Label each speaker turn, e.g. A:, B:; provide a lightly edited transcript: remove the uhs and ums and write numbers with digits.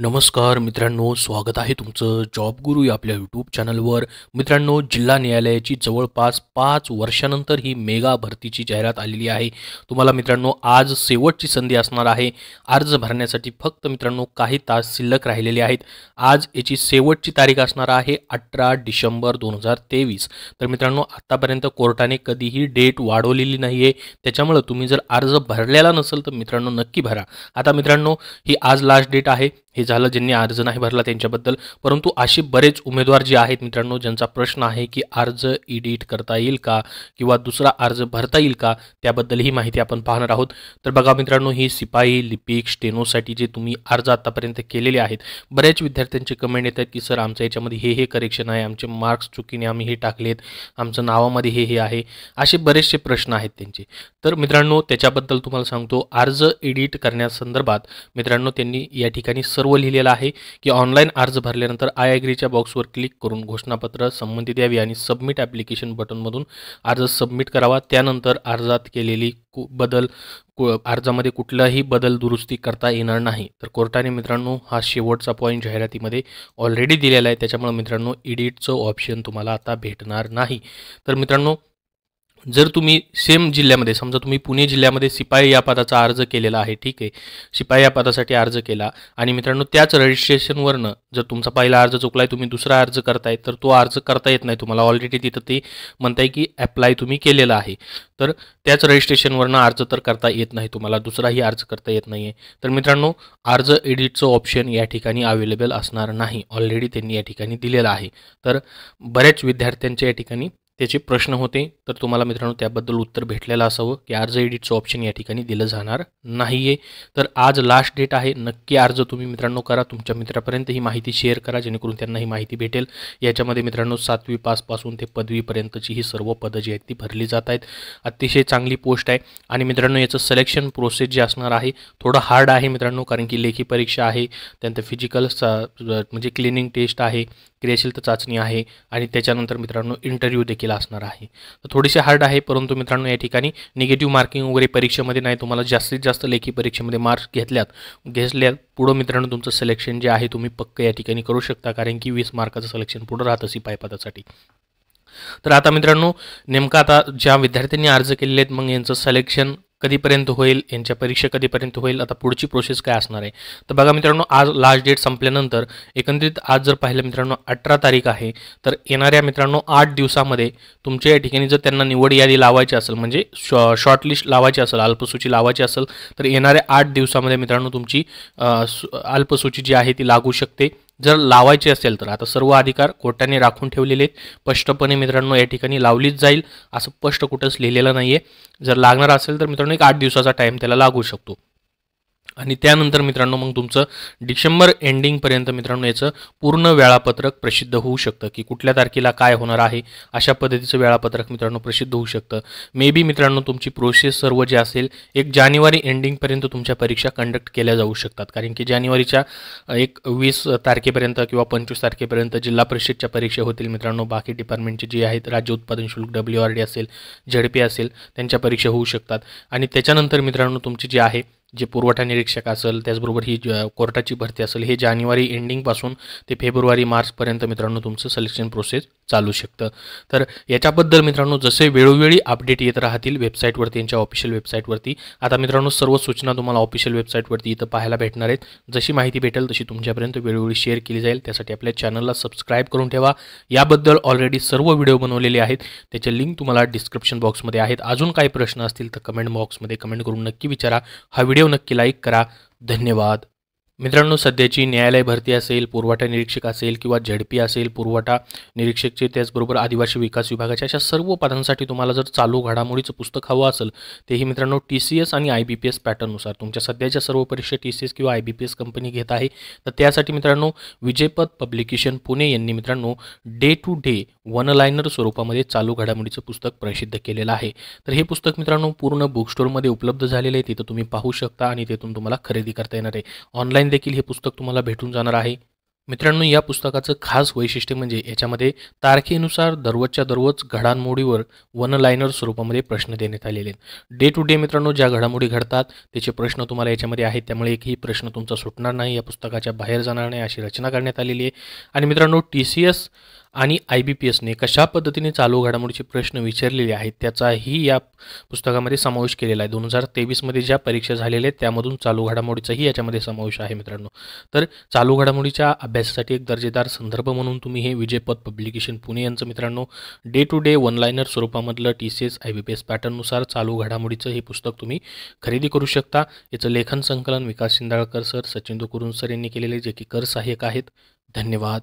A: नमस्कार मित्रांनो, स्वागत आहे तुमचं जॉब गुरु या आपल्या यूट्यूब चॅनलवर. मित्रांनो, जिल्हा न्यायालयाची जवळपास 5 वर्षानंतर ही मेगा भरतीची जाहिरात आलेली आहे. तुम्हाला मित्रांनो आज शेवटची संधी असणार आहे. अर्ज भरण्यासाठी फक्त मित्रांनो काही तास शिल्लक राहिलेले आहेत. आज याची शेवटची तारीख असणार आहे 18 डिसेंबर 2023. तर मित्रांनो आतापर्यंत कोर्टाने कधीही डेट वाढवलेली नाही आहे. त्याच्यामुळे तुम्ही जर अर्ज भरलेला नसेल तर मित्रांनो नक्की भरा. आता मित्रांनो ही आज लास्ट डेट आहे. हे झालं ज्यांनी अर्ज नाही भरला त्यांच्याबद्दल. परंतु असे बरेच उमेदवार जे आहेत मित्रांनो ज्यांचा प्रश्न आहे की अर्ज एडिट करता येईल का किंवा दुसरा अर्ज भरता येईल का, त्याबद्दल ही माहिती आपण पाहणार आहोत. तर बघा मित्रांनो, ही सिपाई, लिपिक, स्टेनोसाठी जे तुम्ही अर्ज आतापर्यंत केलेले आहेत, बऱ्याच विद्यार्थ्यांचे कमेंट येतात की सर आमच्या याच्यामध्ये हे करेक्शन आहे, आमचे मार्क्स चुकीने आम्ही हे टाकलेत, आमचं नावामध्ये हे आहे. असे बरेचसे प्रश्न आहेत त्यांचे. तर मित्रांनो त्याच्याबद्दल तुम्हाला सांगतो, अर्ज एडिट करण्यासंदर्भात मित्रांनो त्यांनी या ठिकाणी सर्व लिहिलेलं आहे की ऑनलाईन अर्ज भरल्यानंतर आय ॲग्रीच्या बॉक्सवर क्लिक करून घोषणापत्र संमती द्यावी आणि सबमिट ॲप्लिकेशन बटनमधून अर्ज सबमिट करावा. त्यानंतर अर्जात केलेली अर्जामध्ये कुठलाही बदल दुरुस्ती करता येणार नाही. तर कोर्टाने मित्रांनो हा शेवटचा पॉईंट जाहिरातीमध्ये ऑलरेडी दिलेला आहे. त्याच्यामुळे मित्रांनो एडिटचं ऑप्शन तुम्हाला आता भेटणार नाही. तर मित्रांनो जर तुम्ही सेम जिल्ह्यामध्ये, समजा तुम्ही पुणे जिल्ह्यामध्ये शिपाई या पदाचा अर्ज केलेला आहे, ठीक आहे, शिपाई या पदासाठी अर्ज केला आणि मित्रांनो त्याच रजिस्ट्रेशनवरनं जर तुमचा पहिला अर्ज चुकलाय, तुम्ही दुसरा अर्ज करताय, तर तो अर्ज करता येत नाही तुम्हाला. ऑलरेडी तिथं ते म्हणताय की ॲप्लाय तुम्ही केलेला आहे, तर त्याच रजिस्ट्रेशनवरनं अर्ज तर करता येत नाही तुम्हाला, दुसराही अर्ज करता येत नाही आहे. तर मित्रांनो अर्ज एडिटचं ऑप्शन या ठिकाणी अवेलेबल असणार नाही. ऑलरेडी त्यांनी या ठिकाणी दिलेलं आहे. तर बऱ्याच विद्यार्थ्यांच्या या ठिकाणी त्याचे प्रश्न होते. तर तुम्हाला मित्रांनो त्याबद्दल उत्तर भेटलेलं असावं की अर्ज एडिटचं ऑप्शन या ठिकाणी दिलं जाणार नाही आहे. तर आज लास्ट डेट आहे. नक्की अर्ज तुम्ही मित्रांनो करा. तुमच्या मित्रापर्यंत ही माहिती शेअर करा जेणेकरून त्यांना ही माहिती भेटेल. याच्यामध्ये मित्रांनो 7वी पासपासून ते पदवीपर्यंतची ही सर्व पदं जी आहेत ती भरली जात आहेत. अतिशय चांगली पोस्ट आहे. आणि मित्रांनो याचं सिलेक्शन प्रोसेस जे असणार आहे थोडं हार्ड आहे मित्रांनो, कारण की लेखी परीक्षा आहे, त्यानंतर फिजिकल म्हणजे क्लिनिंग टेस्ट आहे, क्रियाशीलता चाचणी आहे आणि त्याच्यानंतर मित्रांनो इंटरव्ह्यू देखील असणार आहे. तर थोडीशी हार्ड आहे, परंतु मित्रांनो या ठिकाणी निगेटिव्ह मार्किंग वगैरे परीक्षेमध्ये नाही. तुम्हाला जास्तीत जास्त लेखी परीक्षेमध्ये मार्क्स घेतल्यात पुढं मित्रांनो तुमचं सिलेक्शन जे आहे तुम्ही पक्क या ठिकाणी करू शकता, कारण की 20 मार्काचं सिलेक्शन पुढं राहतं शिपाई पदासाठी. तर आता मित्रांनो नेमकं आता ज्या विद्यार्थ्यांनी अर्ज केलेले आहेत मग यांचं सिलेक्शन कधीपर्यंत होईल, यांच्या परीक्षा कधीपर्यंत होईल, आता पुढची प्रोसेस काय असणार आहे. तर बघा मित्रांनो आज लास्ट डेट संपल्यानंतर एकंदरीत आज जर पाहिलं मित्रांनो 18 तारीख आहे. तर येणाऱ्या मित्रांनो 8 दिवसामध्ये तुमच्या या ठिकाणी जर त्यांना निवड यादी लावायची असेल, म्हणजे शॉर्टलिस्ट लावायची असेल, अल्पसूची लावायची असेल, तर येणाऱ्या 8 दिवसामध्ये मित्रांनो तुमची अल्पसूची जी आहे ती लागू शकते. जर लावायची असेल तर आता सर्व अधिकार कोर्टाने राखून ठेवलेले आहेत. स्पष्टपणे मित्रांनो या ठिकाणी लावलीच जाईल असं स्पष्ट कुठंच लिहिलेलं नाही आहे. जर लागणार असेल तर मित्रांनो 8 दिवसाचा टाईम त्याला लागू शकतो. आणि त्यानंतर मित्रांनो मग तुमचं डिसेंबर एंडिंगपर्यंत मित्रांनो याचं पूर्ण वेळापत्रक प्रसिद्ध होऊ शकतं की कुठल्या तारखेला काय होणार आहे. अशा पद्धतीचं वेळापत्रक मित्रांनो प्रसिद्ध होऊ शकतं. मे बी मित्रांनो तुमची प्रोसेस सर्व जे असेल 1 जानेवारी एंडिंगपर्यंत तुमच्या परीक्षा कंडक्ट केल्या जाऊ शकतात, कारण की जानेवारीच्या 20 तारखेपर्यंत किंवा 25 तारखेपर्यंत जिल्हा परिषदच्या परीक्षा होतील मित्रांनो. बाकी डिपार्टमेंटचे जे आहेत राज्य उत्पादन शुल्क WRD असेल, ZP असेल, त्यांच्या परीक्षा होऊ शकतात. आणि त्याच्यानंतर मित्रांनो तुमची जे आहे जे पुरवठा निरीक्षक असेल, त्याचबरोबर ही कोर्टाची भरती असेल, हे जानेवारी एंडिंगपासून ते फेब्रुवारी मार्चपर्यंत मित्रांनो तुमचं सिलेक्शन प्रोसेस चालू शकतं. तर याच्याबद्दल मित्रांनो जसे वेळोवेळी अपडेट येत राहतील वेबसाईटवरती, यांच्या ऑफिशियल वेबसाईटवरती. आता मित्रांनो सर्व सूचना तुम्हाला ऑफिशियल वेबसाईटवरती इथं पाहायला भेटणार आहेत. जशी माहिती भेटेल तशी तुमच्यापर्यंत वेळोवेळी शेअर केली जाईल. त्यासाठी आपल्या चॅनलला सबस्क्राईब करून ठेवा. याबद्दल ऑलरेडी सर्व व्हिडिओ बनवलेले आहेत, त्याचे लिंक तुम्हाला डिस्क्रिप्शन बॉक्समध्ये आहेत. अजून काही प्रश्न असतील तर कमेंट बॉक्समध्ये कमेंट करून नक्की विचारा. हा व्हिडिओ नक्की लाईक करा. धन्यवाद. मित्रांनो सध्याची न्यायालय भरती असेल, पुरवठा निरीक्षक असेल किंवा ZP असेल, पुरवठा निरीक्षकचे, त्याचबरोबर आदिवासी विकास विभागाच्या अशा सर्व पदांसाठी तुम्हाला जर चालू घडामोडीचं पुस्तक हवं असेल, तेही मित्रांनो TCS आणि IBPS पॅटर्ननुसार तुमच्या सध्याच्या सर्व परीक्षा TCS किंवा IBPS कंपनी घेत आहे. तर त्यासाठी मित्रांनो विजयपथ पब्लिकेशन पुणे यांनी मित्रांनो day to day one liner स्वरूपामध्ये चालू घडामोडीचं पुस्तक प्रसिद्ध केलेलं आहे. तर हे पुस्तक मित्रांनो पूर्ण बुक स्टोअरमध्ये उपलब्ध झालेलं आहे. तिथं तुम्ही पाहू शकता आणि तिथून तुम्हाला खरेदी करता येणार आहे. ऑनलाईन देखील हे पुस्तक तुम्हाला भेटून जाणार आहे. मित्रांनो, या पुस्तकाचं खास वैशिष्ट्य म्हणजे याच्यामध्ये तारखेनुसार दररोजच्या दररोज घडामोडीवर वन लाईनर स्वरूपामध्ये प्रश्न देण्यात आलेले आहेत. डे टू डे मित्रांनो ज्या घडामोडी घडतात त्याचे प्रश्न तुम्हाला याच्यामध्ये आहेत, त्यामुळे एकही प्रश्न तुमचा सुटणार नाही, या पुस्तकाच्या बाहेर जाणार नाही अशी रचना करण्यात आलेली आहे. आणि मित्रांनो, TCS आणि IBPSने कशा पद्धतीने चालू घडामोडीचे प्रश्न विचारलेले आहेत त्याचाही या पुस्तकामध्ये समावेश केलेला आहे. 2023मध्ये ज्या परीक्षा झालेल्या आहेत त्यामधून चालू घडामोडीचाही याच्यामध्ये समावेश आहे मित्रांनो. तर चालू घडामोडीच्या अभ्यासासाठी एक दर्जेदार संदर्भ म्हणून तुम्ही हे विजयपथ पब्लिकेशन पुणे यांचं मित्रांनो day to day one liner स्वरूपामधलं TCS IBPS पॅटर्ननुसार चालू घडामोडीचं हे पुस्तक तुम्ही खरेदी करू शकता. याचं लेखन संकलन विकास शिंदाळकर सर, सचिन कुरुन सर यांनी केलेले, जे की कर सहाय्यक आहेत. धन्यवाद.